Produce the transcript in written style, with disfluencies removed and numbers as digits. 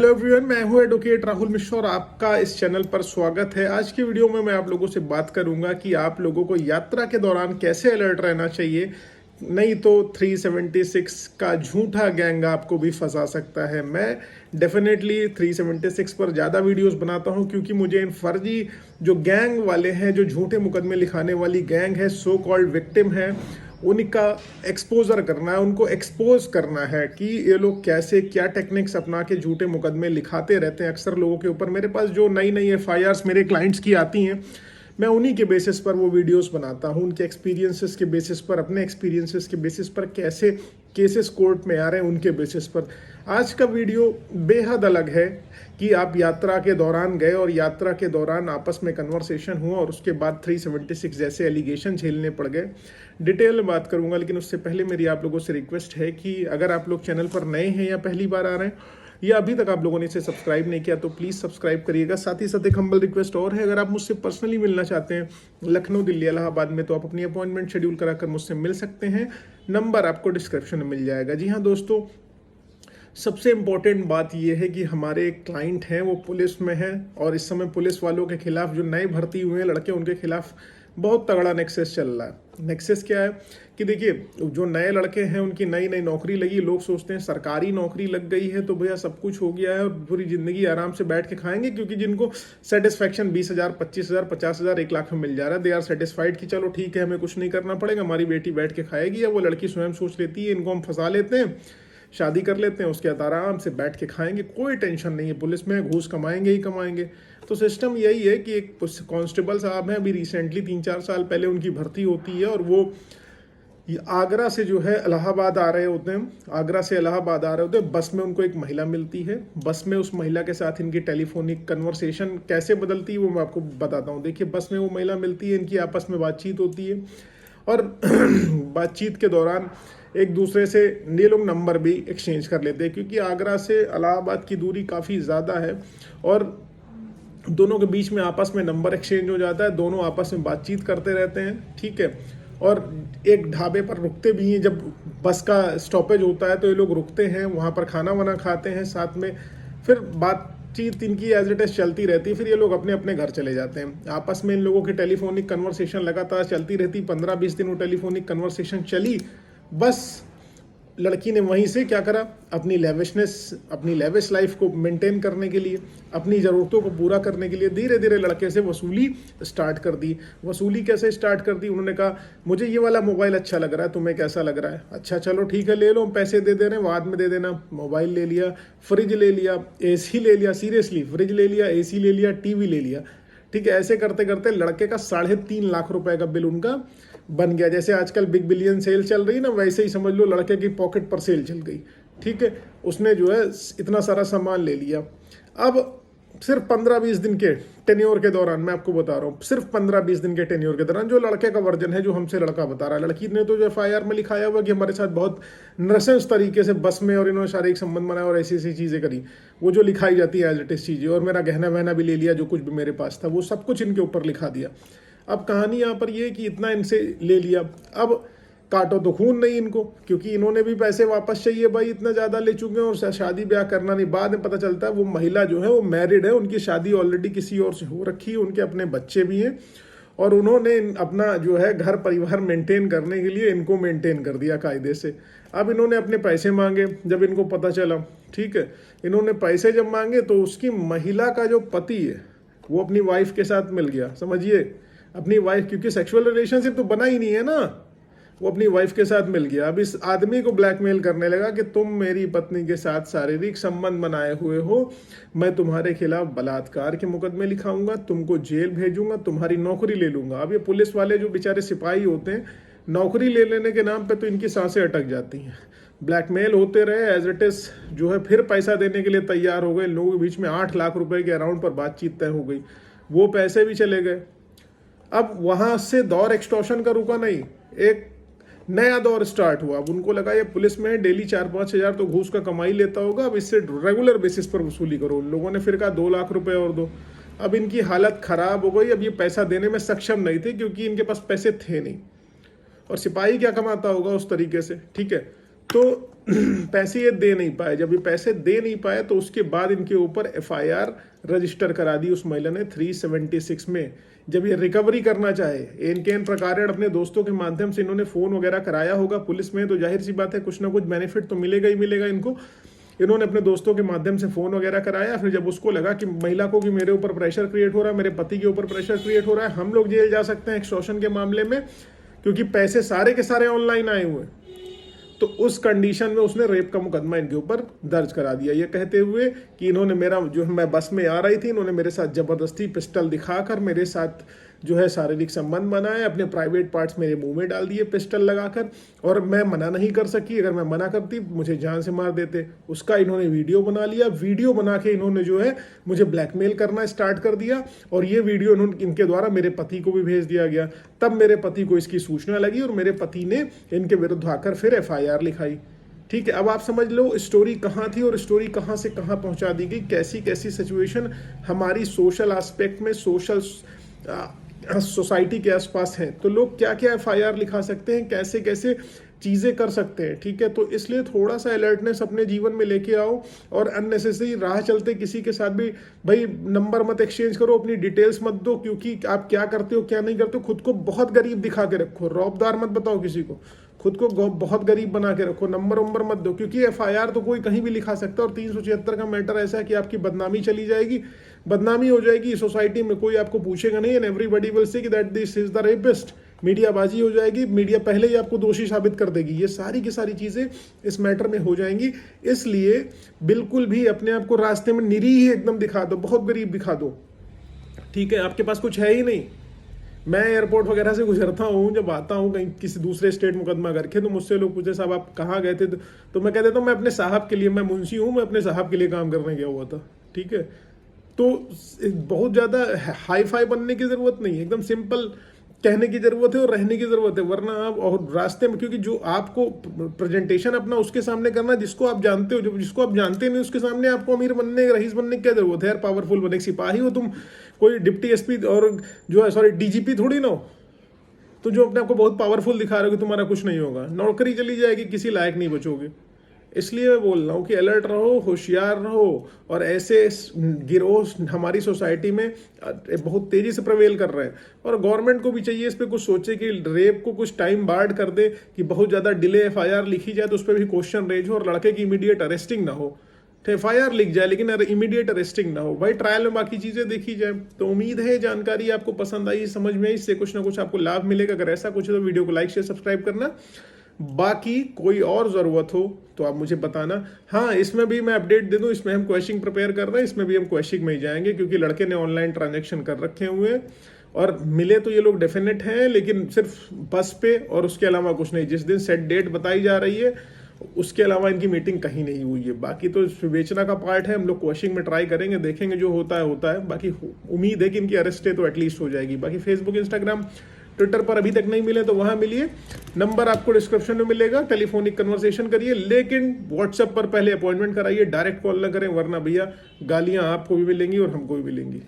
Hello everyone, मैं हूं advocate Rahul Mishra और आपका इस चैनल पर स्वागत है। आज की वीडियो में मैं आप लोगों से बात करूंगा कि आप लोगों को यात्रा के दौरान कैसे अलर्ट रहना चाहिए, नहीं तो 376 का झूठा गैंग आपको भी फंसा सकता है। मैं डेफिनेटली 376 पर ज़्यादा वीडियोस बनाता हूं क्योंकि मुझे इन फर्जी जो गैंग वाले हैं, जो झूठे मुकदमे लिखाने वाली गैंग है, सो कॉल्ड विक्टिम है, उनका एक्सपोजर करना है, उनको एक्सपोज करना है कि ये लोग कैसे क्या टेक्निक्स अपना के झूठे मुकदमे लिखाते रहते हैं अक्सर लोगों के ऊपर। मेरे पास जो नई नई FIRs मेरे क्लाइंट्स की आती हैं, मैं उन्हीं के बेसिस पर वो वीडियोस बनाता हूँ, उनके एक्सपीरियंसेस के बेसिस पर, अपने एक्सपीरियंसेस के बेसिस पर कैसे केसेस कोर्ट में आ रहे हैं उनके बेसिस पर। आज का वीडियो बेहद अलग है कि आप यात्रा के दौरान गए और यात्रा के दौरान आपस में कन्वर्सेशन हुआ और उसके बाद 376 जैसे एलिगेशन झेलने पड़ गए। डिटेल में बात करूंगा, लेकिन उससे पहले मेरी आप लोगों से रिक्वेस्ट है कि अगर आप लोग चैनल पर नए हैं या पहली बार आ रहे हैं या अभी तक आप लोगों ने इसे सब्सक्राइब नहीं किया तो प्लीज़ सब्सक्राइब करिएगा। साथ ही साथ एक हम्बल रिक्वेस्ट और है, अगर आप मुझसे पर्सनली मिलना चाहते हैं लखनऊ, दिल्ली, इलाहाबाद में, तो आप अपनी अपॉइंटमेंट शेड्यूल कराकर मुझसे मिल सकते हैं। नंबर आपको डिस्क्रिप्शन में मिल जाएगा। जी हाँ दोस्तों, सबसे इम्पोर्टेंट बात यह है कि हमारे एक क्लाइंट हैं, वो पुलिस में हैं और इस समय पुलिस वालों के खिलाफ, जो नए भर्ती हुए हैं लड़के, उनके खिलाफ बहुत तगड़ा नेक्सस चल रहा है। नेक्सस क्या है कि देखिए, जो नए लड़के हैं उनकी नई नई नौकरी लगी, लोग सोचते हैं सरकारी नौकरी लग गई है तो भैया सब कुछ हो गया है और पूरी ज़िंदगी आराम से बैठ के खाएंगे, क्योंकि जिनको सेटिस्फैक्शन 20,000, 25,000, 50,000, 1 लाख में मिल जा रहा है, दे आर सेटिस्फाइड कि चलो ठीक है, हमें कुछ नहीं करना पड़ेगा, हमारी बेटी बैठ के खाएगी। या वो लड़की स्वयं सोच लेती है इनको हम फंसा लेते हैं, शादी कर लेते हैं, उसके बाद आराम से बैठ के खाएंगे, कोई टेंशन नहीं है, पुलिस में घूस कमाएंगे ही कमाएंगे। तो सिस्टम यही है कि एक कांस्टेबल साहब हैं, अभी रिसेंटली 3-4 साल पहले उनकी भर्ती होती है और वो आगरा से जो है इलाहाबाद आ रहे होते हैं, आगरा से इलाहाबाद आ रहे होते हैं, बस में उनको एक महिला मिलती है। बस में उस महिला के साथ इनकी टेलीफोनिक कन्वर्सेशन कैसे बदलती है वो मैं आपको बताता हूँ। देखिए, बस में वो महिला मिलती है, इनकी आपस में बातचीत होती है और बातचीत के दौरान एक दूसरे से ये लोग नंबर भी एक्सचेंज कर लेते हैं, क्योंकि आगरा से इलाहाबाद की दूरी काफ़ी ज़्यादा है और दोनों के बीच में आपस में नंबर एक्सचेंज हो जाता है, दोनों आपस में बातचीत करते रहते हैं, ठीक है। और एक ढाबे पर रुकते भी हैं, जब बस का स्टॉपेज होता है तो ये लोग रुकते हैं, वहाँ पर खाना वाना खाते हैं साथ में, फिर बातचीत इनकी एज इट इज चलती रहती है, फिर ये लोग अपने अपने घर चले जाते हैं। आपस में इन लोगों की टेलीफोनिक कन्वर्सेशन लगातार चलती रहती, 15-20 दिन वो टेलीफोनिक कन्वर्सेशन चली। बस लड़की ने वहीं से क्या करा, अपनी लेविश लाइफ को मेंटेन करने के लिए, अपनी ज़रूरतों को पूरा करने के लिए धीरे धीरे लड़के से वसूली स्टार्ट कर दी। वसूली कैसे स्टार्ट कर दी? उन्होंने कहा मुझे ये वाला मोबाइल अच्छा लग रहा है, तुम्हें कैसा लग रहा है? अच्छा चलो ठीक है, ले लो, पैसे दे दे रहे हैं, बाद में दे देना। मोबाइल ले लिया, फ्रिज ले लिया, AC ले लिया, सीरियसली फ्रिज ले लिया, AC ले लिया, TV ले लिया, ठीक है। ऐसे करते करते लड़के का 3.5 लाख रुपए का बिल उनका बन गया। जैसे आजकल बिग बिलियन सेल चल रही ना, वैसे ही समझ लो लड़के की पॉकेट पर सेल चल गई, ठीक है। उसने जो है इतना सारा सामान ले लिया। अब सिर्फ 15-20 दिन के टेन्योर के दौरान, मैं आपको बता रहा हूँ, सिर्फ 15-20 दिन के टेन्योर के दौरान, जो लड़के का वर्जन है, जो हमसे लड़का बता रहा है, लड़की ने तो जो FIR में लिखाया हुआ कि हमारे साथ बहुत नृशंस तरीके से बस में और इन्होंने शारीरिक संबंध बनाया और ऐसी ऐसी चीज़ें करी, वो जो लिखाई जाती है एज इट इज चीज़ें, और मेरा गहना वहना भी ले लिया, जो कुछ भी मेरे पास था वो सब कुछ इनके ऊपर लिखा दिया। अब कहानी यहाँ पर ये कि इतना इनसे ले लिया, अब काटो तो खून नहीं इनको, क्योंकि इन्होंने भी पैसे वापस चाहिए भाई, इतना ज़्यादा ले चुके हैं और शादी ब्याह करना नहीं। बाद में पता चलता है वो महिला जो है वो मैरिड है, उनकी शादी ऑलरेडी किसी और से हो रखी है, उनके अपने बच्चे भी हैं और उन्होंने अपना जो है घर परिवार मेंटेन करने के लिए इनको मेंटेन कर दिया कायदे से। अब इन्होंने अपने पैसे मांगे, जब इनको पता चला, ठीक है, इन्होंने पैसे जब मांगे तो उसकी महिला का जो पति है वो अपनी वाइफ के साथ मिल गया, समझिए, अपनी वाइफ, क्योंकि सेक्सुअल रिलेशनशिप तो बना ही नहीं है ना, वो अपनी वाइफ के साथ मिल गया। अब इस आदमी को ब्लैकमेल करने लगा कि तुम मेरी पत्नी के साथ शारीरिक संबंध बनाए हुए हो, मैं तुम्हारे खिलाफ बलात्कार के मुकदमे लिखाऊंगा, तुमको जेल भेजूंगा, तुम्हारी नौकरी ले लूंगा। अब ये पुलिस वाले जो बेचारे सिपाही होते हैं, नौकरी ले लेने के नाम पे तो इनकी सांसें अटक जाती हैं। ब्लैकमेल होते रहे, एज इट इज जो है फिर पैसा देने के लिए तैयार हो गए। लोगों के बीच में 8 लाख रुपए के अराउंड पर बातचीत तय हो गई, वो पैसे भी चले गए। अब वहां से दौर एक्सटॉर्शन का रुका नहीं, एक नया दौर स्टार्ट हुआ। अब उनको लगा ये पुलिस में डेली 4-5 हज़ार तो घूस का कमाई लेता होगा, अब इससे रेगुलर बेसिस पर वसूली करो। उन लोगों ने फिर कहा 2 लाख रुपए और दो। अब इनकी हालत खराब हो गई, अब ये पैसा देने में सक्षम नहीं थे क्योंकि इनके पास पैसे थे नहीं, और सिपाही क्या कमाता होगा उस तरीके से, ठीक है। तो पैसे ये दे नहीं पाए। जब ये पैसे दे नहीं पाए तो उसके बाद इनके ऊपर एफआईआर रजिस्टर करा दी उस महिला ने 376 में। जब ये रिकवरी करना चाहे इनके इन प्रकार अपने दोस्तों के माध्यम से इन्होंने फोन वगैरह कराया होगा पुलिस में, तो जाहिर सी बात है कुछ ना कुछ बेनिफिट तो मिलेगा ही मिलेगा इनको। इन्होंने अपने दोस्तों के माध्यम से फोन वगैरह कराया, फिर जब उसको लगा कि महिला को कि मेरे ऊपर प्रेशर क्रिएट हो रहा है, मेरे पति के ऊपर प्रेशर क्रिएट हो रहा है, हम लोग जेल जा सकते हैं एक्सटॉर्शन के मामले में क्योंकि पैसे सारे के सारे ऑनलाइन आए हुए हैं, तो उस कंडीशन में उसने रेप का मुकदमा इनके ऊपर दर्ज करा दिया, ये कहते हुए कि इन्होंने मेरा जो मैं बस में आ रही थी, इन्होंने मेरे साथ जबरदस्ती पिस्टल दिखाकर मेरे साथ जो है शारीरिक संबंध बनाए, अपने प्राइवेट पार्ट्स मेरे मुंह में डाल दिए पिस्टल लगाकर, और मैं मना नहीं कर सकी। अगर मैं मना करती मुझे जान से मार देते। उसका इन्होंने वीडियो बना लिया, वीडियो बना के इन्होंने जो है मुझे ब्लैकमेल करना स्टार्ट कर दिया, और ये वीडियो इनके द्वारा मेरे पति को भी भेज दिया गया। तब मेरे पति को इसकी सूचना लगी और मेरे पति ने इनके विरुद्ध आकर फिर एफआईआर लिखाई। ठीक है, अब आप समझ लो स्टोरी कहाँ थी और स्टोरी कहाँ से कहाँ पहुँचा दी गई, कैसी कैसी सिचुएशन हमारी सोशल एस्पेक्ट में, सोशल सोसाइटी के आसपास है, तो लोग क्या क्या एफआईआर लिखा सकते हैं, कैसे कैसे चीज़ें कर सकते हैं। ठीक है, तो इसलिए थोड़ा सा अलर्टनेस अपने जीवन में लेके आओ, और अननेसेसरी राह चलते किसी के साथ भी भाई नंबर मत एक्सचेंज करो, अपनी डिटेल्स मत दो, क्योंकि आप क्या करते हो क्या नहीं करते हो। खुद को बहुत गरीब दिखा के रखो, रौबदार मत बताओ किसी को, खुद को बहुत गरीब बना के रखो, नंबर वंबर मत दो, क्योंकि एफआईआर तो कोई कहीं भी लिखा सकता है। और 376 का मैटर ऐसा है कि आपकी बदनामी चली जाएगी, बदनामी हो जाएगी सोसाइटी में, कोई आपको पूछेगा नहीं, and everybody will say that this is the rapist. मीडियाबाजी हो जाएगी, मीडिया पहले ही आपको दोषी साबित कर देगी, ये सारी की सारी चीजें इस मैटर में हो जाएंगी। इसलिए बिल्कुल भी अपने आप को रास्ते में निरीह एकदम दिखा दो, बहुत गरीब दिखा दो। ठीक है, आपके पास कुछ है ही नहीं। मैं एयरपोर्ट वगैरह से गुजरता हूँ, जब आता हूँ कहीं किसी दूसरे स्टेट मुकदमा करके, तो मुझसे लोग पूछे साहब आप कहाँ गए थे, तो मैं कह देता हूँ मैं अपने साहब के लिए, मैं मुंशी हूँ, मैं अपने साहब के लिए काम करने गया हुआ था। ठीक है, तो बहुत ज़्यादा हाई फाई बनने की ज़रूरत नहीं है, एकदम सिंपल कहने की ज़रूरत है और रहने की ज़रूरत है। वरना आप और रास्ते में, क्योंकि जो आपको प्रेजेंटेशन अपना उसके सामने करना जिसको आप जानते हो, जिसको आप जानते नहीं उसके सामने आपको अमीर बनने, रईस बनने की क्या ज़रूरत है यार, पावरफुल बनने। सिपाही हो तुम, कोई डिप्टी एसपी और जो है सॉरी डीजीपी थोड़ी ना हो, तो जो अपने आपको बहुत पावरफुल दिखा रहे हो कि तुम्हारा कुछ नहीं होगा, नौकरी चली जाएगी, किसी लायक नहीं बचोगे। इसलिए मैं बोल रहा हूँ कि अलर्ट रहो, होशियार रहो, और ऐसे गिरोह हमारी सोसाइटी में बहुत तेजी से प्रवेल कर रहे हैं। और गवर्नमेंट को भी चाहिए इस पर कुछ सोचे कि रेप को कुछ टाइम बार्ड कर दे, कि बहुत ज़्यादा डिले एफआईआर लिखी जाए तो उस पर भी क्वेश्चन रेज हो, और लड़के की इमीडिएट अरेस्टिंग ना हो। तो एफआईआर लिख जाए लेकिन इमीडिएट अरेस्टिंग ना हो, भाई ट्रायल में बाकी चीज़ें देखी जाए। तो उम्मीद है जानकारी आपको पसंद आई, समझ में आई, इससे कुछ ना कुछ आपको लाभ मिलेगा। अगर ऐसा कुछ है तो वीडियो को लाइक शेयर सब्सक्राइब करना। बाकी कोई और ज़रूरत हो तो आप मुझे बताना। हाँ, इसमें भी मैं अपडेट दे दूं, इसमें हम क्वेश्चन प्रिपेयर कर रहे हैं, इसमें भी हम क्वेश्चन में ही जाएंगे, क्योंकि लड़के ने ऑनलाइन ट्रांजैक्शन कर रखे हुए हैं, और मिले तो ये लोग डेफिनेट हैं, लेकिन सिर्फ बस पे और उसके अलावा कुछ नहीं। जिस दिन सेट डेट बताई जा रही है उसके अलावा इनकी मीटिंग कहीं नहीं हुई है। बाकी तो विवेचना का पार्ट है, हम लोग क्वेश्चन में ट्राई करेंगे, देखेंगे जो होता है होता है। बाकी उम्मीद है कि इनकी अरेस्ट है तो एटलीस्ट हो जाएगी। बाकी फेसबुक, इंस्टाग्राम, ट्विटर पर अभी तक नहीं मिले तो वहां मिलिए, नंबर आपको डिस्क्रिप्शन में मिलेगा, टेलीफोनिक कन्वर्सेशन करिए, लेकिन व्हाट्सएप पर पहले अपॉइंटमेंट कराइए, डायरेक्ट कॉल ना करें, वरना भैया गालियां आपको भी मिलेंगी और हमको भी मिलेंगी।